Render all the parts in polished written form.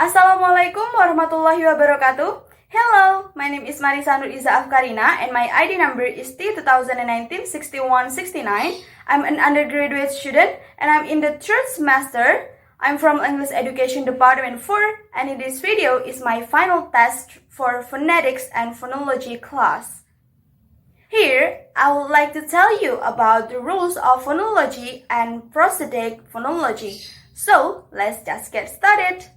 Assalamualaikum warahmatullahi wabarakatuh. Hello, my name is Marisa Izza Afkarina and my ID number is T2019-6169. I'm an undergraduate student and I'm in the third semester. I'm from English Education Department 4 and in this video is my final test for Phonetics and Phonology class. Here, I would like to tell you about the rules of phonology and prosodic phonology. So, let's just get started.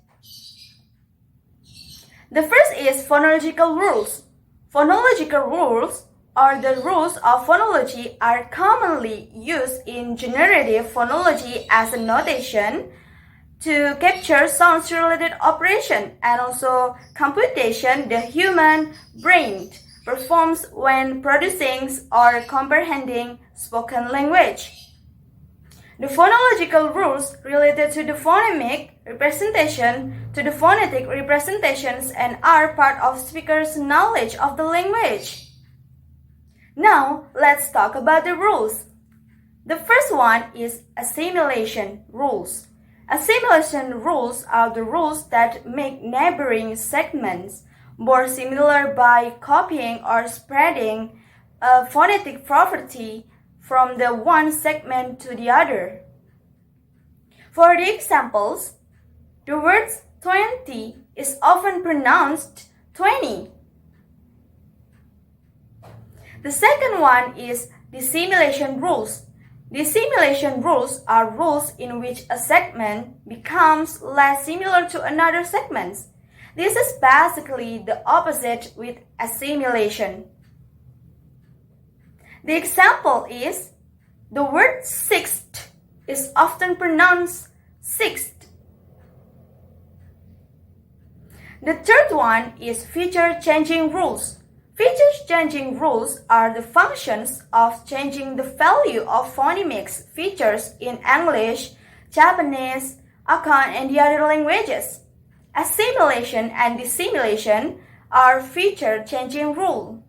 The first is phonological rules. Phonological rules, or the rules of phonology, are commonly used in generative phonology as a notation to capture sounds-related operation and also computation the human brain performs when producing or comprehending spoken language. The phonological rules related to the phonemic representation to the phonetic representations and are part of speakers' knowledge of the language. Now, let's talk about the rules. The first one is assimilation rules. Assimilation rules are the rules that make neighboring segments more similar by copying or spreading a phonetic property from the one segment to the other. For the examples, the word 20 is often pronounced 20. The second one is dissimilation rules. Dissimilation rules are rules in which a segment becomes less similar to another segment. This is basically the opposite with assimilation. The example is, the word sixth is often pronounced sixth. The third one is feature-changing rules. Feature-changing rules are the functions of changing the value of phonemics features in English, Japanese, Akan, and the other languages. Assimilation and dissimilation are feature-changing rules.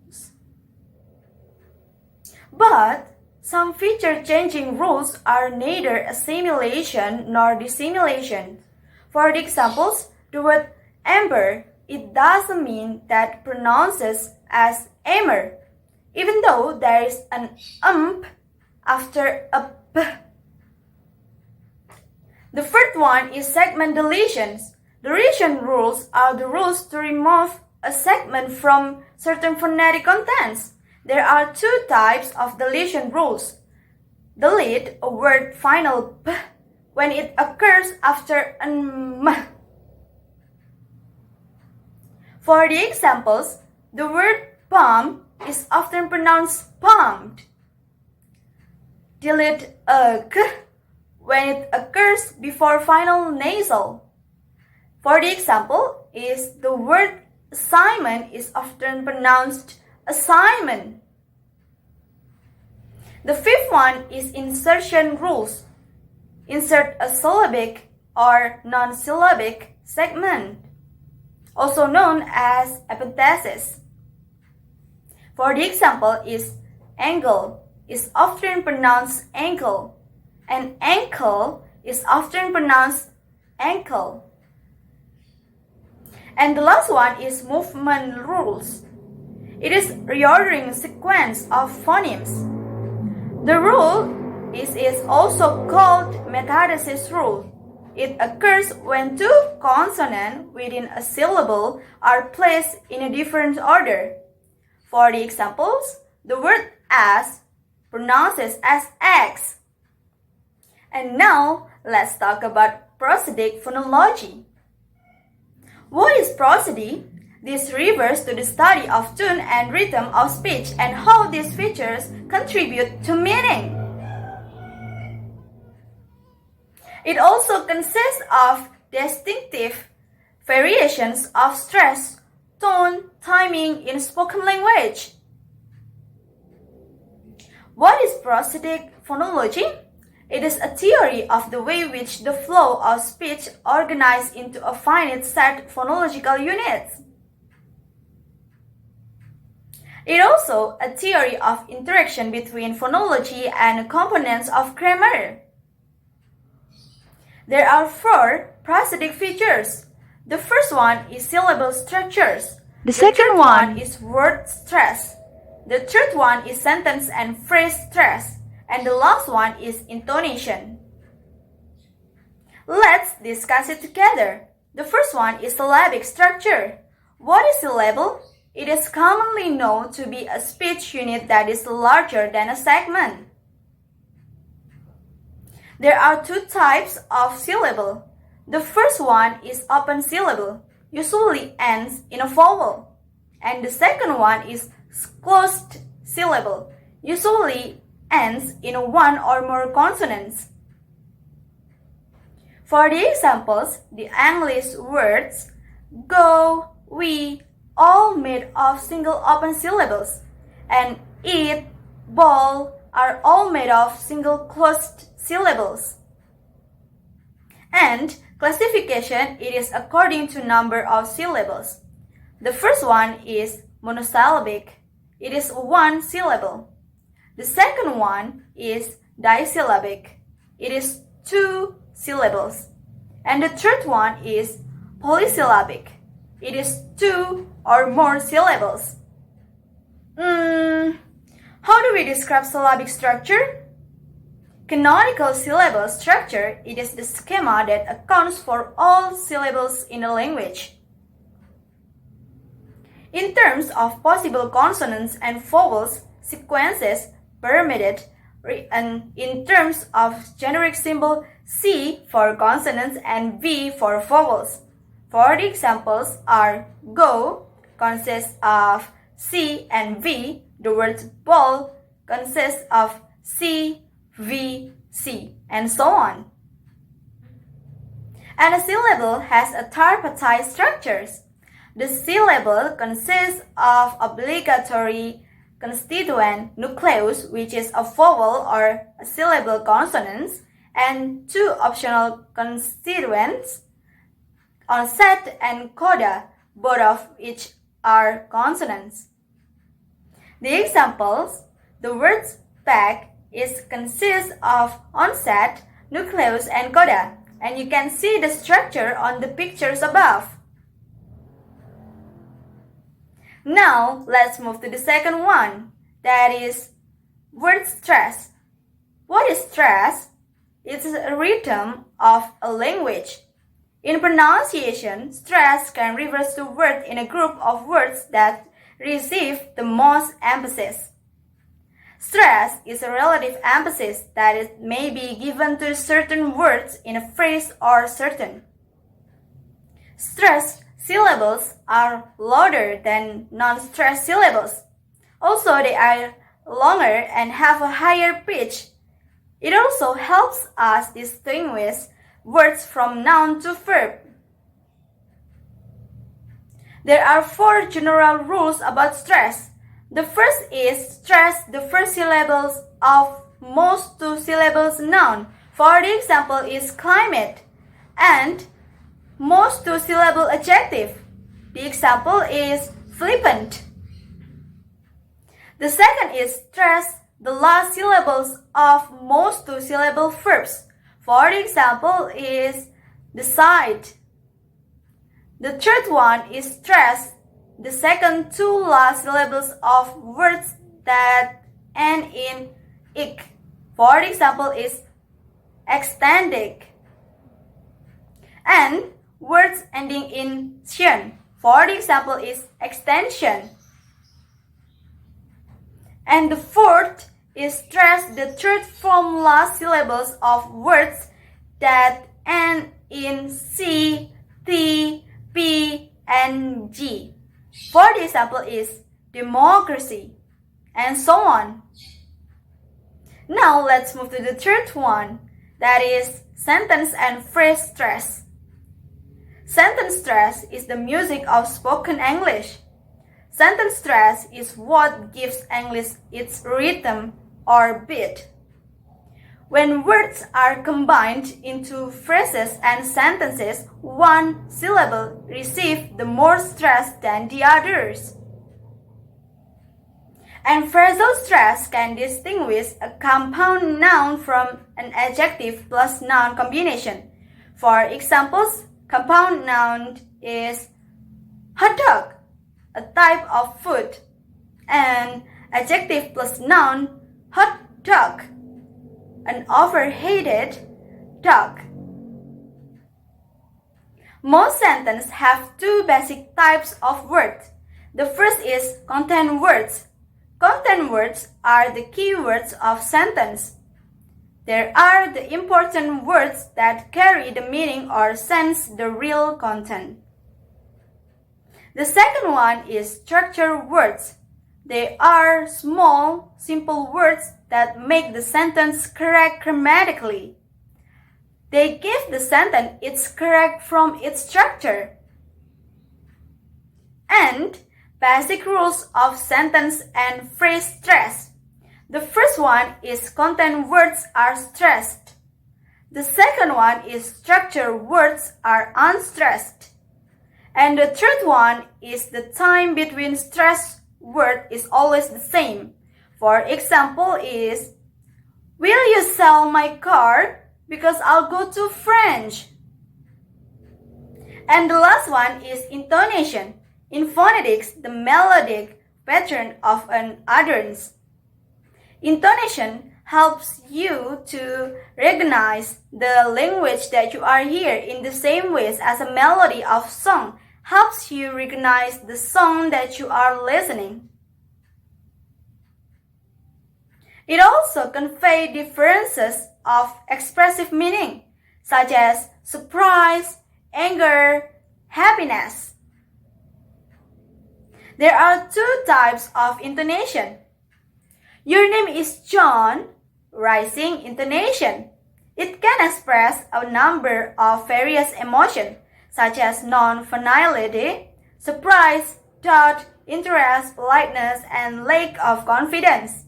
But some feature-changing rules are neither assimilation nor dissimilation. For the examples, the word amber, it doesn't mean that pronounces as amber, even though there is an after a p. The fourth one is segment deletions. Deletion rules are the rules to remove a segment from certain phonetic contents. There are two types of deletion rules. Delete a word final p when it occurs after an m. For the examples, the word palm is often pronounced palmed. Delete a k when it occurs before final nasal. For the example is the word assignment is often pronounced assignment. The fifth one is insertion rules. Insert a syllabic or non-syllabic segment, also known as epenthesis. For the example is angle is often pronounced ankle and ankle is often pronounced ankle. And the last one is movement rules. It is reordering sequence of phonemes. The rule is also called metathesis rule. It occurs when two consonants within a syllable are placed in a different order. For the examples, the word as pronounces as X. And now, let's talk about prosodic phonology. What is prosody? This refers to the study of tone and rhythm of speech and how these features contribute to meaning. It also consists of distinctive variations of stress, tone, timing in spoken language. What is prosodic phonology? It is a theory of the way which the flow of speech organized into a finite set phonological units. It also a theory of interaction between phonology and components of grammar. There are 4 prosodic features. The first one is syllable structures. The second one is word stress. The third one is sentence and phrase stress. And the last one is intonation. Let's discuss it together. The first one is syllabic structure. What is syllable? It is commonly known to be a speech unit that is larger than a segment. There are two types of syllable. The first one is open syllable, usually ends in a vowel. And the second one is closed syllable, usually ends in one or more consonants. For the examples, the English words go, we, all made of single open syllables, and eat, ball are all made of single closed syllables. And classification, it is according to number of syllables. The first one is monosyllabic. It is one syllable. The second one is disyllabic. It is two syllables. And the third one is polysyllabic. It is two or more syllables. How do we describe syllabic structure? Canonical syllable structure, it is the schema that accounts for all syllables in a language. In terms of possible consonants and vowels, sequences, permitted, and in terms of generic symbol C for consonants and V for vowels. For the examples are go consists of C and V. The word ball consists of C, V, C, and so on. And a syllable has a tripartite structures. The syllable consists of obligatory constituent nucleus, which is a vowel or a syllable consonants, and two optional constituents, onset and coda, both of which are consonants. The examples, the words bag consists of onset, nucleus, and coda, and you can see the structure on the pictures above. Now, let's move to the second one, that is word stress. What is stress? It's a rhythm of a language. In pronunciation, stress can refer to words in a group of words that receive the most emphasis. Stress is a relative emphasis that may be given to certain words in a phrase or certain. Stressed syllables are louder than non-stressed syllables. Also, they are longer and have a higher pitch. It also helps us distinguish words from noun to verb. There are 4 general rules about stress. The first is stress the first syllables of most 2 syllables noun. For the example is climate, and most 2 syllable adjective. The example is flippant. The second is stress the last syllables of most 2 syllable verbs. For the example is decide. The third one is stress the second 2 last syllables of words that end in ik. For the example is extended. And words ending in tion. For the example is extension. And the fourth is stress the third from last syllables of words that end in C, T, P, and G. For the example is democracy, and so on. Now let's move to the third one, that is sentence and phrase stress. Sentence stress is the music of spoken English. Sentence stress is what gives English its rhythm or beat. When words are combined into phrases and sentences, one syllable receives the more stress than the others. And phrasal stress can distinguish a compound noun from an adjective plus noun combination. For examples, compound noun is hot dog, a type of food, and adjective plus noun, hot dog, an overheated dog. Most sentences have two basic types of words. The first is content words. Content words are the key words of sentence. There are the important words that carry the meaning or sense the real content. The second one is structure words. They are small, simple words that make the sentence correct grammatically. They give the sentence its correct from its structure. And basic rules of sentence and phrase stress. The first one is content words are stressed. The second one is structure words are unstressed. And the third one is the time between stressed word is always the same. For example is, will you sell my car? Because I'll go to French. And the last one is intonation. In phonetics, the melodic pattern of an utterance. Intonation helps you to recognize the language that you are hearing in the same ways as a melody of song helps you recognize the song that you are listening. It also conveys differences of expressive meaning, such as surprise, anger, happiness. There are two types of intonation. Your name is John, rising intonation. It can express a number of various emotions, such as non-finality, surprise, doubt, interest, politeness, and lack of confidence.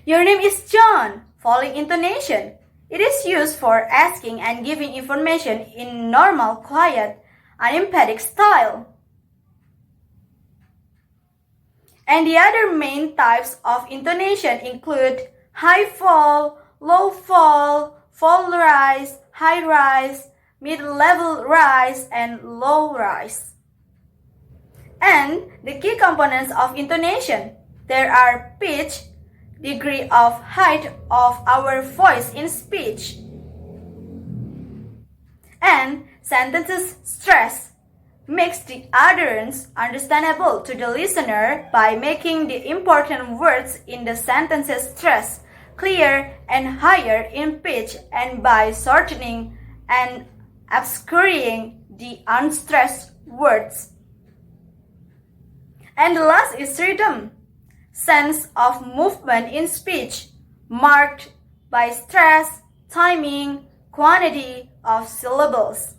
Your name is John, falling intonation. It is used for asking and giving information in normal, quiet, unemphatic style. And the other main types of intonation include high fall, low fall, fall rise, high rise, mid-level rise, and low rise. And the key components of intonation. There are pitch, degree of height of our voice in speech, and sentences stress. Makes the utterance understandable to the listener by making the important words in the sentences stress, clear, and higher in pitch, and by shortening and obscuring the unstressed words. And the last is rhythm, sense of movement in speech, marked by stress, timing, quantity of syllables.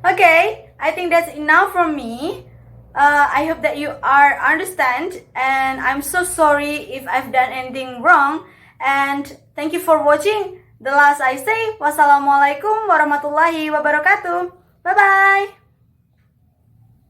Okay, I think that's enough from me. I hope that you are understand, and I'm so sorry if I've done anything wrong. And thank you for watching. The last I say, wassalamualaikum warahmatullahi wabarakatuh. Bye bye.